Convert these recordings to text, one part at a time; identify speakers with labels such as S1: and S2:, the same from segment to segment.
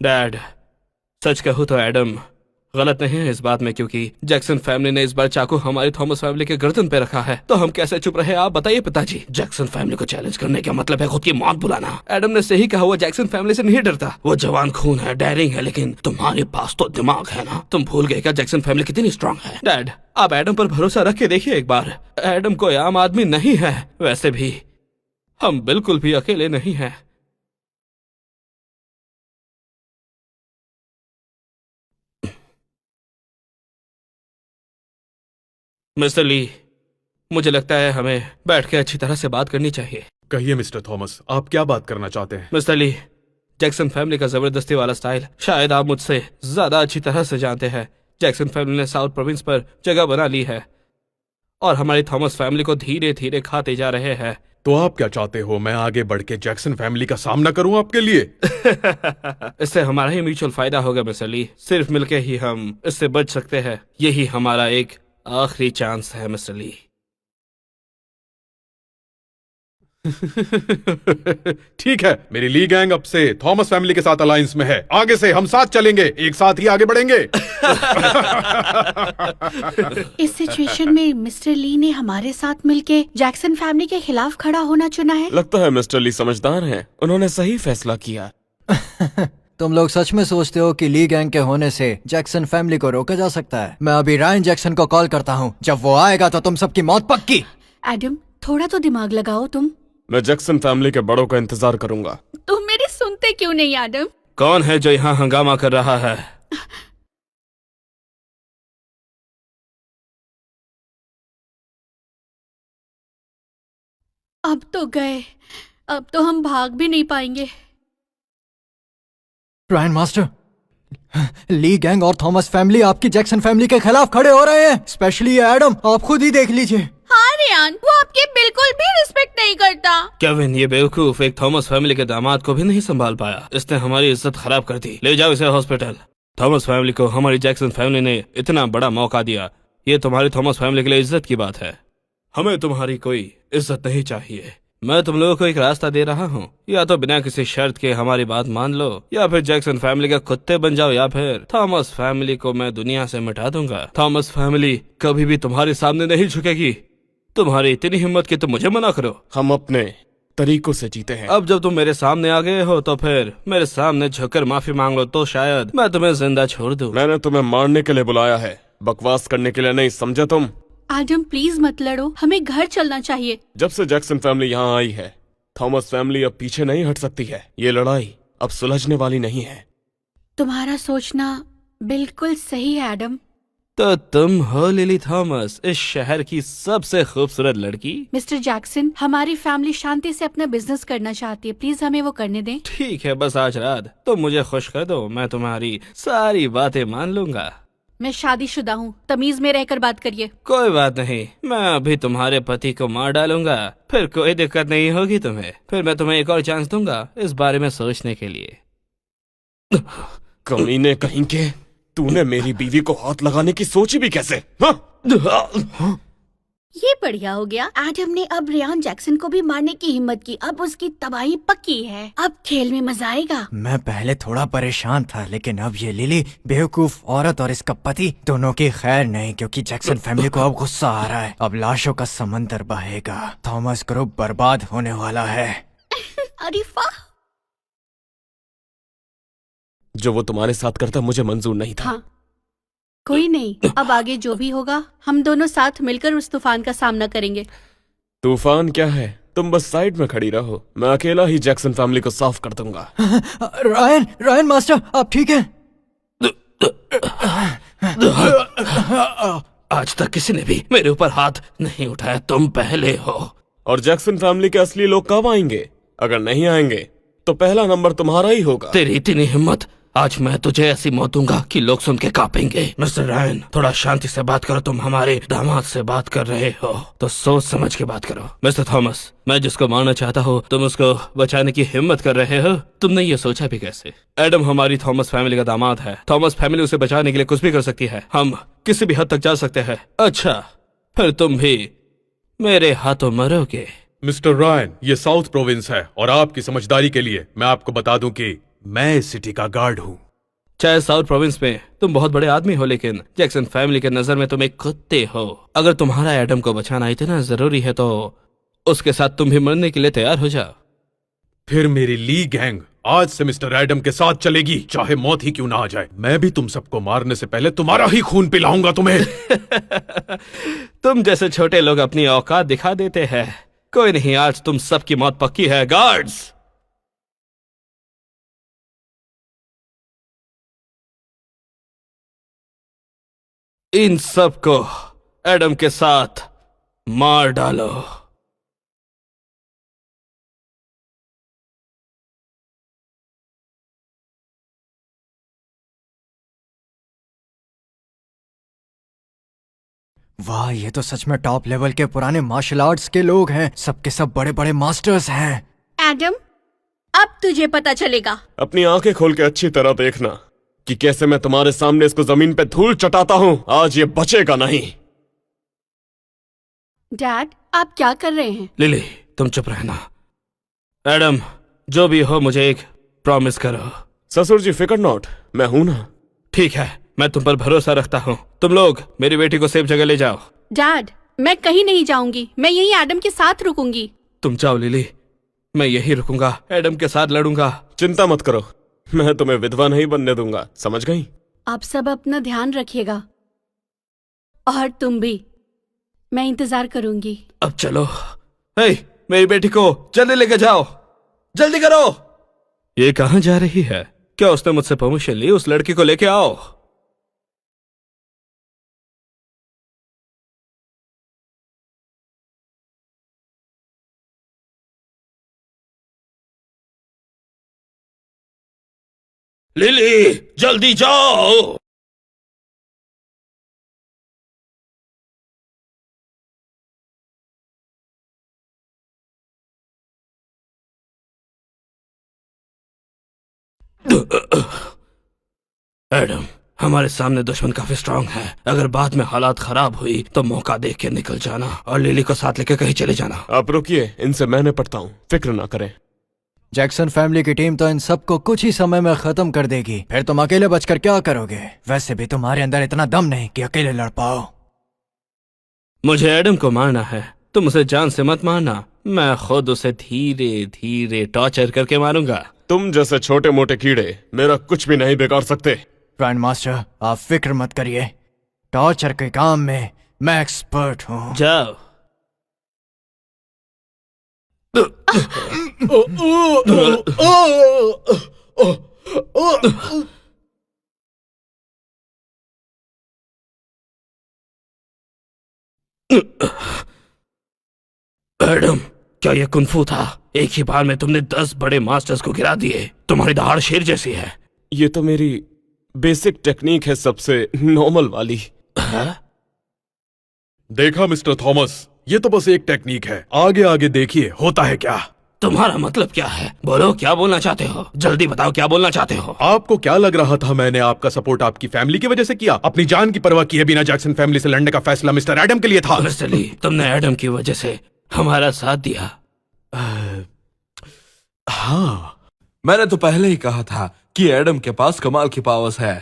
S1: Dad, सच कहूँ तो Adam गलत नहीं है इस बात में, क्योंकि जैक्सन फैमिली ने इस बार चाकू हमारी थॉमस फैमिली के गर्दन पे रखा है, तो हम कैसे चुप रहे आप बताइए पिताजी। जैक्सन फैमिली को चैलेंज करने का मतलब है खुद की मौत बुलाना। एडम ने सही कहा, वो जैक्सन फैमिली से नहीं डरता, वो जवान खून है, डेयरिंग है, लेकिन तुम्हारे पास तो दिमाग है ना। तुम भूल गए क्या जैक्सन फैमिली कितनी स्ट्रांग है? डैड, आप एडम पर भरोसा रख के देखिए एक बार। एडम कोई आम आदमी नहीं है, वैसे भी हम बिल्कुल भी अकेले नहीं हैं। मिस्टर ली, मुझे लगता है हमें बैठ के अच्छी तरह से बात करनी चाहिए।
S2: कहिए मिस्टर थॉमस, आप क्या बात करना चाहते हैं?
S1: मिस्टर ली, जैक्सन फैमिली का जबरदस्ती वाला स्टाइल शायद आप मुझसे ज्यादा अच्छी तरह से जानते हैं। जैक्सन फैमिली ने साउथ प्रोविंस पर जगह बना ली है और हमारी थॉमस फैमिली को धीरे धीरे खाते जा रहे हैं।
S2: तो आप क्या चाहते हो, मैं आगे बढ़ के जैक्सन फैमिली का सामना करूं आपके लिए?
S1: इससे हमारा ही म्यूचुअल फायदा होगा मिस्टर ली। सिर्फ मिलके ही हम इससे बच सकते हैं। यही हमारा एक आखिरी चांस है मिस्टर ली।
S2: ठीक है, मेरी ली गैंग अब से थॉमस फैमिली के साथ अलायंस में है। आगे से हम साथ चलेंगे, एक साथ ही आगे बढ़ेंगे।
S3: इस सिचुएशन में मिस्टर ली ने हमारे साथ मिलके जैक्सन फैमिली के खिलाफ खड़ा होना चुना है।
S4: लगता है मिस्टर ली समझदार हैं, उन्होंने सही फैसला किया।
S5: तुम लोग सच में सोचते हो कि ली गैंग के होने से जैक्सन फैमिली को रोका जा सकता है? मैं अभी रायन जैक्सन को कॉल करता हूँ, जब वो आएगा तो तुम सबकी मौत पक्की।
S3: एडम, थोड़ा तो दिमाग लगाओ तुम।
S4: मैं जैक्सन फैमिली के बड़ों का इंतजार करूंगा।
S3: तुम मेरी सुनते क्यों नहीं एडम?
S1: कौन है जो यहाँ हंगामा कर रहा है?
S3: अब तो गए, अब तो हम भाग भी नहीं पाएंगे।
S5: रायन मास्टर, ली गैंग और थॉमस फैमिली आपकी जैक्सन फैमिली के खिलाफ खड़े हो रहे हैं। स्पेशली ये एडम, आप खुद ही देख लीजिए।
S3: हाँ रियान, वो आपकी बिल्कुल भी रिस्पेक्ट नहीं करता।
S1: केविन, ये बेवकूफ एक थॉमस फैमिली के दामाद को भी नहीं संभाल पाया। इसने हमारी इज्जत खराब कर दी। ले जाओ इसे हॉस्पिटल। थॉमस फैमिली को हमारी जैक्सन फैमिली ने इतना बड़ा मौका दिया। ये तुम्हारी थॉमस फैमिली के लिए इज्जत की बात है। हमें तुम्हारी कोई इज्जत नहीं चाहिए। मैं तुम लोगों को एक रास्ता दे रहा हूँ, या तो बिना किसी शर्त के हमारी बात मान लो, या फिर जैक्सन फैमिली के कुत्ते बन जाओ, या फिर थॉमस फैमिली को मैं दुनिया से मिटा दूंगा। थॉमस फैमिली कभी भी तुम्हारे सामने नहीं झुकेगी। तुम्हारी इतनी हिम्मत कि तुम मुझे मना करो।
S4: हम अपने तरीकों से जीते हैं।
S1: अब जब तुम मेरे सामने आ गए हो तो फिर मेरे सामने झुककर माफी मांग लो, तो शायद मैं तुम्हें जिंदा छोड़ दूं।
S4: मैंने तुम्हें मारने के लिए बुलाया है, बकवास करने के लिए नहीं, समझे तुम?
S3: एडम प्लीज मत लड़ो, हमें घर चलना चाहिए।
S4: जब से जैक्सन फैमिली यहाँ आई है, थॉमस फैमिली अब पीछे नहीं हट सकती है। ये लड़ाई अब सुलझने वाली नहीं है।
S3: तुम्हारा सोचना बिल्कुल सही है एडम।
S1: तो तुम हो लिली थॉमस, इस शहर की सबसे खूबसूरत लड़की।
S3: मिस्टर जैक्सन, हमारी फैमिली शांति से अपना बिजनेस करना चाहती है, प्लीज हमें वो करने दें।
S1: ठीक है, बस आज रात तुम मुझे खुश कर दो, मैं तुम्हारी सारी बातें मान लूंगा।
S3: मैं शादीशुदा हूँ, तमीज में रहकर बात करिए।
S1: कोई बात नहीं, मैं अभी तुम्हारे पति को मार डालूंगा, फिर कोई दिक्कत नहीं होगी तुम्हें। फिर मैं तुम्हें एक और चांस दूंगा इस बारे में सोचने के लिए।
S4: कमीने कहीं के, तूने मेरी बीवी को हाथ लगाने की सोची भी कैसे? हाँ?
S3: ये बढ़िया हो गया। एडम ने अब रियान जैक्सन को भी मारने की हिम्मत की, अब उसकी तबाही पक्की है। अब खेल में मजा आएगा।
S5: मैं पहले थोड़ा परेशान था, लेकिन अब ये लिली बेवकूफ औरत और इसका पति दोनों की खैर नहीं, क्योंकि जैक्सन फैमिली को अब गुस्सा आ रहा है। अब लाशों का समंदर बहेगा। थॉमस ग्रुप बर्बाद होने वाला है।
S3: अरीफा,
S4: जो वो तुम्हारे साथ करता मुझे मंजूर नहीं था।
S3: हाँ, कोई नहीं, अब आगे जो भी होगा हम दोनों साथ मिलकर उस तूफान का सामना करेंगे।
S4: तूफान क्या है, तुम बस साइड में खड़ी रहो, मैं अकेला ही जैक्सन फैमिली को साफ कर दूंगा।
S5: रायन मास्टर, आप ठीक हैं?
S1: आज तक किसी ने भी मेरे ऊपर हाथ नहीं उठाया, तुम पहले हो।
S4: और जैक्सन फैमिली के असली लोग कब आएंगे? अगर नहीं आएंगे तो पहला नंबर तुम्हारा ही होगा।
S1: तेरी इतनी हिम्मत, आज मैं तुझे ऐसी मौत दूंगा कि लोग सुन के कांपेंगे। मिस्टर रायन, थोड़ा शांति से बात करो। तुम हमारे दामाद से बात कर रहे हो तो सोच समझ के बात करो। मिस्टर थॉमस, मैं जिसको मारना चाहता हूँ तुम उसको बचाने की हिम्मत कर रहे हो। तुमने ये सोचा भी कैसे? एडम हमारी थॉमस फैमिली का दामाद है। थॉमस फैमिली उसे बचाने के लिए कुछ भी कर सकती है। हम किसी भी हद तक जा सकते हैं। अच्छा, फिर तुम भी मेरे हाथों मरोगे।
S2: मिस्टर रायन, ये साउथ प्रोविंस है और आपकी समझदारी के लिए मैं आपको बता दूं कि मैं इस सिटी का गार्ड हूँ।
S1: चाहे साउथ प्रोविंस में तुम बहुत बड़े आदमी हो, लेकिन जैक्सन फैमिली के नजर में तुम एक कुत्ते हो। अगर तुम्हारा एडम को बचाना इतना जरूरी है तो उसके साथ तुम भी मरने के लिए तैयार हो जाओ।
S2: फिर मेरी ली गैंग आज से मिस्टर एडम के साथ चलेगी, चाहे मौत ही क्यों ना आ जाए। मैं भी तुम सबको मारने से पहले तुम्हारा ही खून पिलाऊंगा तुम्हें।
S1: तुम जैसे छोटे लोग अपनी औकात दिखा देते हैं। कोई नहीं, आज तुम सबकी मौत पक्की है। गार्ड्स, इन सबको एडम के साथ मार डालो।
S5: वाह, ये तो सच में टॉप लेवल के पुराने मार्शल आर्ट्स के लोग हैं। सबके सब बड़े बड़े मास्टर्स हैं।
S3: एडम, अब तुझे पता चलेगा।
S4: अपनी आंखें खोल के अच्छी तरह देखना कि कैसे मैं तुम्हारे सामने इसको जमीन पे धूल चटाता हूँ। आज ये बचेगा नहीं।
S3: डैड, आप क्या कर रहे हैं?
S1: लिली, तुम चुप रहना। एडम, जो भी हो मुझे एक प्रॉमिस करो।
S4: ससुर जी फिकर नॉट, मैं हूं ना।
S1: ठीक है, मैं तुम पर भरोसा रखता हूँ। तुम लोग मेरी बेटी को सेफ जगह ले जाओ।
S3: डैड, मैं कहीं नहीं जाऊंगी। मैं यहीं एडम के साथ रुकूंगी।
S1: तुम जाओ लिली, मैं यही रुकूंगा, एडम के साथ लड़ूंगा।
S4: चिंता मत करो, मैं तुम्हें विधवा नहीं बनने दूंगा, समझ गई?
S3: आप सब अपना ध्यान रखिएगा, और तुम भी। मैं इंतजार करूंगी।
S1: अब चलो। हे, मेरी बेटी को जल्दी लेके जाओ, जल्दी करो। ये कहाँ जा रही है? क्या उसने मुझसे परमिशन ली? उस लड़की को लेके आओ। लिली, जल्दी जाओ। एडम, हमारे सामने दुश्मन काफी स्ट्रांग है। अगर बाद में हालात खराब हुई तो मौका देख के निकल जाना और लिली को साथ लेके कहीं चले जाना।
S4: आप रुकिए, इनसे मैं निपटता हूँ, फिक्र ना करें।
S5: जैक्सन फैमिली की टीम तो इन सबको कुछ ही समय में खत्म कर देगी। फिर तुम अकेले बचकर क्या करोगे? वैसे भी तुम्हारे अंदर इतना दम नहीं कि अकेले लड़ पाओ।
S1: मुझे एडम को मारना है, तुम उसे जान से मत मारना। मैं खुद उसे धीरे धीरे टॉर्चर करके मारूंगा।
S4: तुम जैसे छोटे मोटे कीड़े मेरा कुछ भी नहीं बिगाड़ सकते।
S5: ग्रैंड मास्टर, आप फिक्र मत करिए। टॉर्चर के काम में मैं एक्सपर्ट हूँ।
S1: जाओ। एडम, क्या ये कुंफू था? एक ही बार में तुमने 10 बड़े मास्टर्स को गिरा दिए। तुम्हारी दहाड़ शेर जैसी है।
S4: ये तो मेरी बेसिक टेक्निक है, सबसे नॉर्मल वाली।
S2: देखा मिस्टर थॉमस, ये तो बस एक टेक्निक है। आगे आगे देखिए होता है क्या।
S1: तुम्हारा मतलब क्या है? बोलो, क्या बोलना चाहते हो? जल्दी बताओ, क्या बोलना चाहते हो?
S2: आपको क्या लग रहा था मैंने आपका सपोर्ट आपकी फैमिली की वजह से किया? अपनी जान की परवाह किए बिना जैक्सन फैमिली से लड़ने का फैसला मिस्टर एडम के लिए था।
S1: ऑनेस्टली, तुमने एडम की वजह से हमारा साथ दिया।
S6: हाँ, मैंने तो पहले ही कहा था कि एडम के पास कमाल की पावर्स है।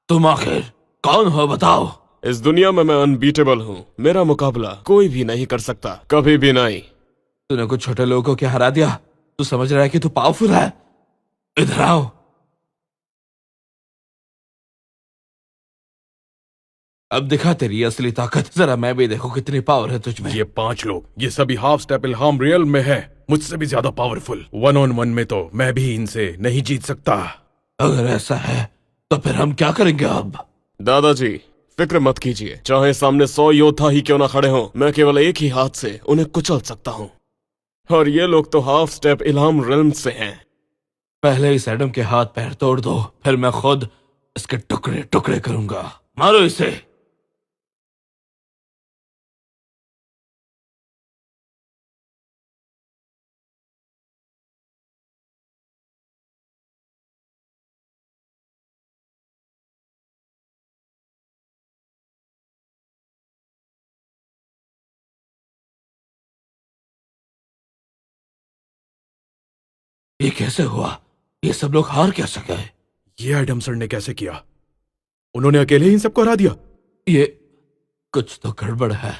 S1: तुम आखिर कौन हो, बताओ?
S4: इस दुनिया में मैं अनबीटेबल हूँ। मेरा मुकाबला कोई भी नहीं कर सकता, कभी भी नहीं।
S6: तूने कुछ छोटे लोगों को क्या हरा दिया? तू समझ रहा है कि तू पावरफुल है? इधर आओ। अब दिखा तेरी असली ताकत। जरा मैं भी देखूं कितनी पावर है तुझ में।
S2: ये 5 लोग, ये सभी हाफ स्टेप इल्हाम रियल में है, मुझसे भी ज्यादा पावरफुल। 1-on-1 में तो मैं भी इनसे नहीं जीत सकता।
S6: अगर ऐसा है तो फिर हम क्या करेंगे अब?
S4: दादाजी फिक्र मत कीजिए, चाहे सामने 100 योद्धा ही क्यों ना खड़े हों, मैं केवल एक ही हाथ से उन्हें कुचल सकता हूँ। और ये लोग तो हाफ स्टेप इल्हाम रिल्म से हैं।
S6: पहले इस एडम के हाथ पैर तोड़ दो, फिर मैं खुद इसके टुकड़े टुकड़े करूंगा। मारो इसे। ये कैसे हुआ? ये सब लोग हार कैसे गए?
S2: ये एडम सर ने कैसे किया? उन्होंने अकेले ही इन सबको हरा दिया।
S6: ये कुछ तो गड़बड़ है।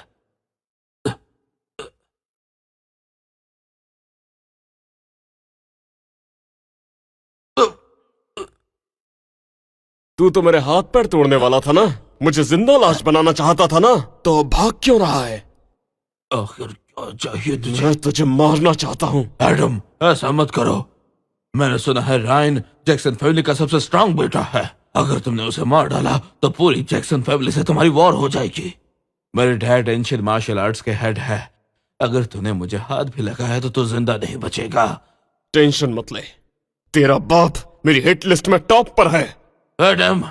S4: तू तो मेरे हाथ पैर तोड़ने वाला था ना, मुझे जिंदा लाश बनाना चाहता था ना, तो भाग क्यों रहा है?
S6: आखिर क्या चाहिए तुझे?
S4: मैं तुझे मारना चाहता हूँ।
S6: एडम, ऐसा मत करो। मैंने सुना है रायन जैक्सन फैमिली का सबसे स्ट्रांग बेटा है। अगर तुमने उसे मार डाला तो पूरी जैक्सन फैमिली से तुम्हारी वॉर हो जाएगी। मेरे डैड एंशियंट मार्शल आर्ट्स के हेड है। अगर तूने मुझे हाथ भी लगाया तो तू जिंदा नहीं बचेगा।
S4: टेंशन मत ले, तेरा बाप मेरी हिट लिस्ट में टॉप पर है।
S6: एडम,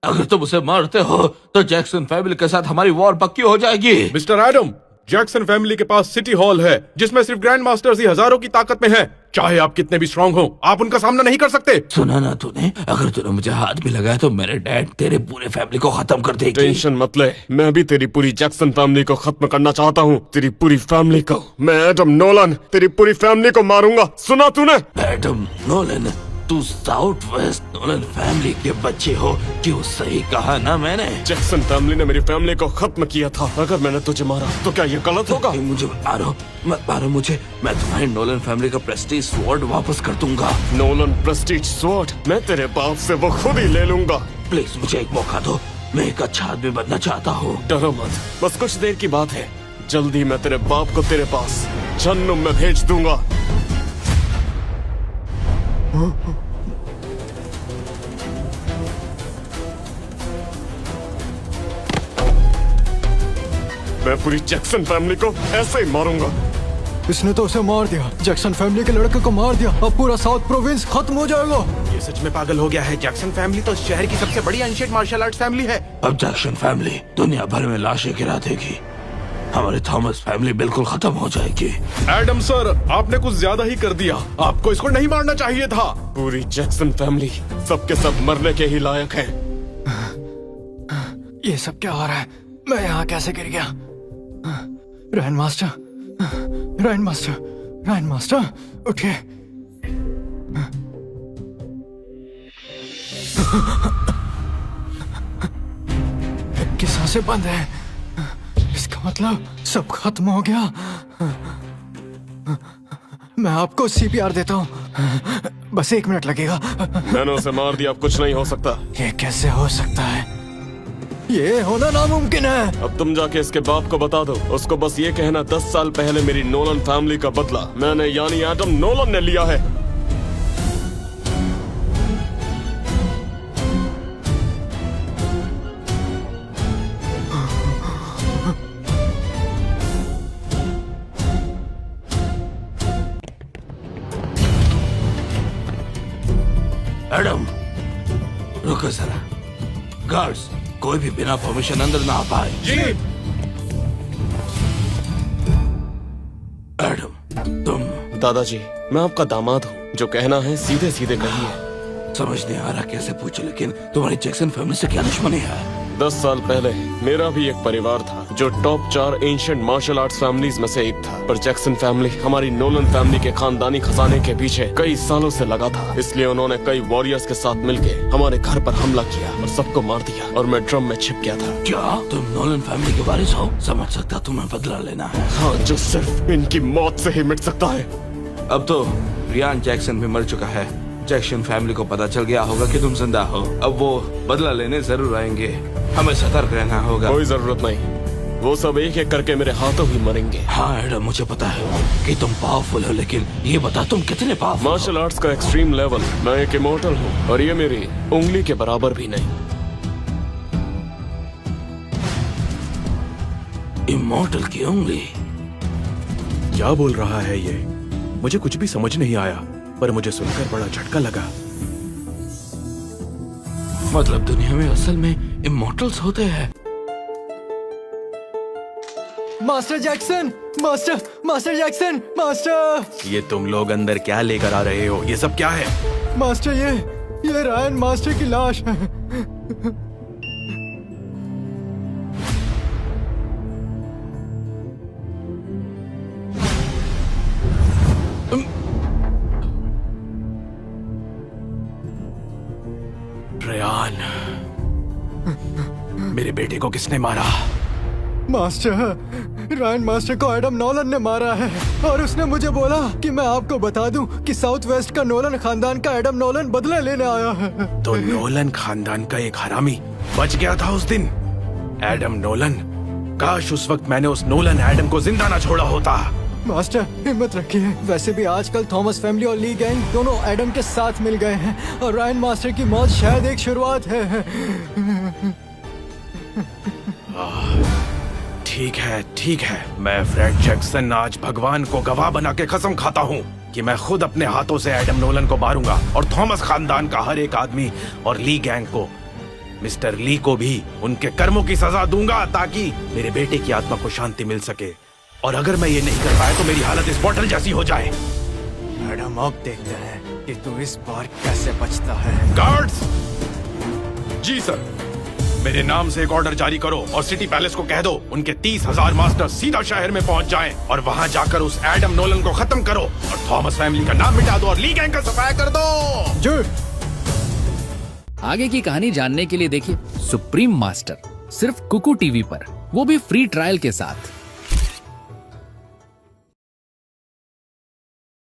S6: अगर तुम उसे मारते हो तो जैक्सन फैमिली के साथ हमारी वॉर पक्की हो जाएगी।
S2: मिस्टर एडम, जैक्सन फैमिली के पास सिटी हॉल है जिसमें सिर्फ ग्रैंड मास्टर्स ही हजारों की ताकत में है। चाहे आप कितने भी स्ट्रांग हो, आप उनका सामना नहीं कर सकते।
S6: सुना ना तूने? अगर तूने मुझे हाथ भी लगाया तो मेरे डैड तेरे पूरे फैमिली को खत्म कर देगी।
S4: टेंशन मत ले, मैं भी तेरी पूरी जैक्सन फैमिली को खत्म करना चाहता हूँ। तेरी पूरी फैमिली को। मैं एडम नोलन तेरी पूरी फैमिली को मारूंगा, सुना तूने?
S6: एडम नोलन, तू साउथ वेस्ट नोलन फैमिली के बच्चे हो। क्यों सही कहा ना मैंने?
S4: जैक्सन फैमिली ने मेरी फैमिली को खत्म किया था। अगर मैंने तुझे मारा तो क्या ये गलत होगा?
S6: नहीं, मुझे मारो मत मारो मुझे। मैं तुम्हारी नोलन फैमिली का प्रेस्टीज स्वॉर्ड वापस कर दूंगा।
S4: नोलन प्रेस्टीज स्वॉर्ड मैं तेरे बाप से वो खुद ही ले लूंगा।
S6: प्लीज मुझे एक मौका दो, मैं एक अच्छा आदमी बनना चाहता हूँ।
S4: डरो मत, बस कुछ देर की बात है। जल्दी मैं तेरे बाप को तेरे पास जन्नम में भेज दूंगा। मैं पूरी जैक्सन फैमिली को ऐसे ही मारूंगा।
S5: इसने तो उसे मार दिया, जैक्सन फैमिली के लड़के को मार दिया। अब पूरा साउथ प्रोविंस खत्म हो जाएगा।
S2: ये सच में पागल हो गया है। जैक्सन फैमिली तो शहर की सबसे बड़ी एंशिएंट मार्शल आर्ट्स फैमिली है।
S6: अब जैक्सन फैमिली दुनिया भर में लाशें गिरा देगी। हमारी थॉमस फैमिली बिल्कुल खत्म हो जाएगी।
S2: एडम सर, आपने कुछ ज्यादा ही कर दिया। आपको इसको नहीं मारना चाहिए था।
S4: पूरी जैक्सन फैमिली सबके सब मरने के ही लायक है।
S5: ये सब क्या हो रहा है? मैं यहाँ कैसे गिर गया? Ryan master, Ryan master, Ryan master, उठिए। की सांसें बंद है। इसका मतलब सब खत्म हो गया। मैं आपको सीपीआर देता हूँ, बस 1 मिनट लगेगा।
S4: मैंने उसे मार दिया, अब कुछ नहीं हो सकता।
S5: ये कैसे हो सकता है? ये होना नामुमकिन है।
S4: अब तुम जाके इसके बाप को बता दो, उसको बस ये कहना 10 साल पहले मेरी नोलन फैमिली का बदला मैंने यानी एडम नोलन ने लिया है।
S6: एडम, रुको जरा। गार्ड्स, कोई भी बिना परमिशन अंदर ना आ पाए।
S2: जी।
S6: एडम, तुम
S4: दादाजी, मैं आपका दामाद हूँ, जो कहना है सीधे सीधे कहिए।
S6: समझ नहीं आ रहा कैसे पूछे, लेकिन तुम्हारी जैक्सन फैमिली से क्या दुश्मनी है?
S4: 10 साल पहले मेरा भी एक परिवार था जो top 4 ancient martial arts families में से एक था। पर जैक्सन फैमिली हमारी नोलन फैमिली के खानदानी खजाने के पीछे कई सालों से लगा था। इसलिए उन्होंने कई वॉरियर्स के साथ मिलके हमारे घर पर हमला किया और सबको मार दिया और मैं ड्रम में छिप गया था।
S6: क्या तुम नोलन फैमिली के वारिस हो? समझ सकता तुम्हें बदला लेना है।
S4: हाँ, जो सिर्फ इनकी मौत से ही मिट सकता है।
S6: अब तो रियान जैक्सन भी मर चुका है। जैक्सन फैमिली को पता चल गया होगा कि तुम जिंदा हो। अब वो बदला लेने जरूर आएंगे। हमें सतर्क रहना होगा।
S4: कोई जरूरत नहीं, वो सब एक एक करके मेरे हाथों ही मरेंगे।
S6: हाँ एडम, मुझे पता है कि तुम पावरफुल हो, लेकिन ये बता तुम कितने पावरफुल हो?
S4: मार्शल आर्ट्स का एक्सट्रीम लेवल, मैं एक इमोर्टल हूँ और ये मेरी उंगली के बराबर भी नहीं।
S6: इमोर्टल की उंगली?
S2: क्या बोल रहा है ये? मुझे कुछ भी समझ नहीं आया, पर मुझे सुनकर बड़ा झटका लगा।
S6: मतलब दुनिया में असल में इमोर्टल्स होते हैं?
S5: Master Jackson, master Jackson, master.
S2: ये तुम लोग अंदर क्या लेकर आ रहे हो? ये सब क्या है?
S5: मास्टर, ये रायन मास्टर की लाश है।
S2: रेयान, मेरे बेटे को किसने मारा?
S5: मास्टर, रायन मास्टर को एडम नोलन ने मारा है और उसने मुझे बोला कि मैं आपको बता दूं कि साउथ वेस्ट का नोलन खानदान का एडम नोलन बदला लेने आया है।
S2: तो नोलन खानदान का एक हरामी बच गया था उस दिन, एडम नोलन। काश उस वक्त मैंने उस नोलन एडम को जिंदा ना छोड़ा होता।
S5: मास्टर हिम्मत रखिए, वैसे भी आजकल थॉमस फैमिली और ली गैंग दोनों एडम के साथ मिल गए हैं और रायन मास्टर की मौत शायद एक शुरुआत है।
S2: ठीक है, मैं फ्रेड जैक्सन आज भगवान को गवाह बना के कसम खाता हूँ कि मैं खुद अपने हाथों से एडम नोलन को मारूंगा और थॉमस खानदान का हर एक आदमी और ली गैंग को, मिस्टर ली को भी उनके कर्मों की सजा दूंगा ताकि मेरे बेटे की आत्मा को शांति मिल सके। और अगर मैं ये नहीं कर पाया तो मेरी हालत इस बोतल जैसी हो जाए।
S5: मैडम अब देखते हैं कि तू इस बार कैसे बचता है।
S2: गार्ड्स! जी सर। मेरे नाम से एक ऑर्डर जारी करो और सिटी पैलेस को कह दो उनके 30,000 मास्टर सीधा शहर में पहुंच जाएं और वहां जाकर उस एडम नोलन को खत्म करो और थॉमस फैमिली का नाम मिटा दो और ली गैंग का सफाया कर दो।
S5: जी।
S7: आगे की कहानी जानने के लिए देखिए सुप्रीम मास्टर, सिर्फ कुकू टीवी पर, वो भी फ्री ट्रायल के साथ।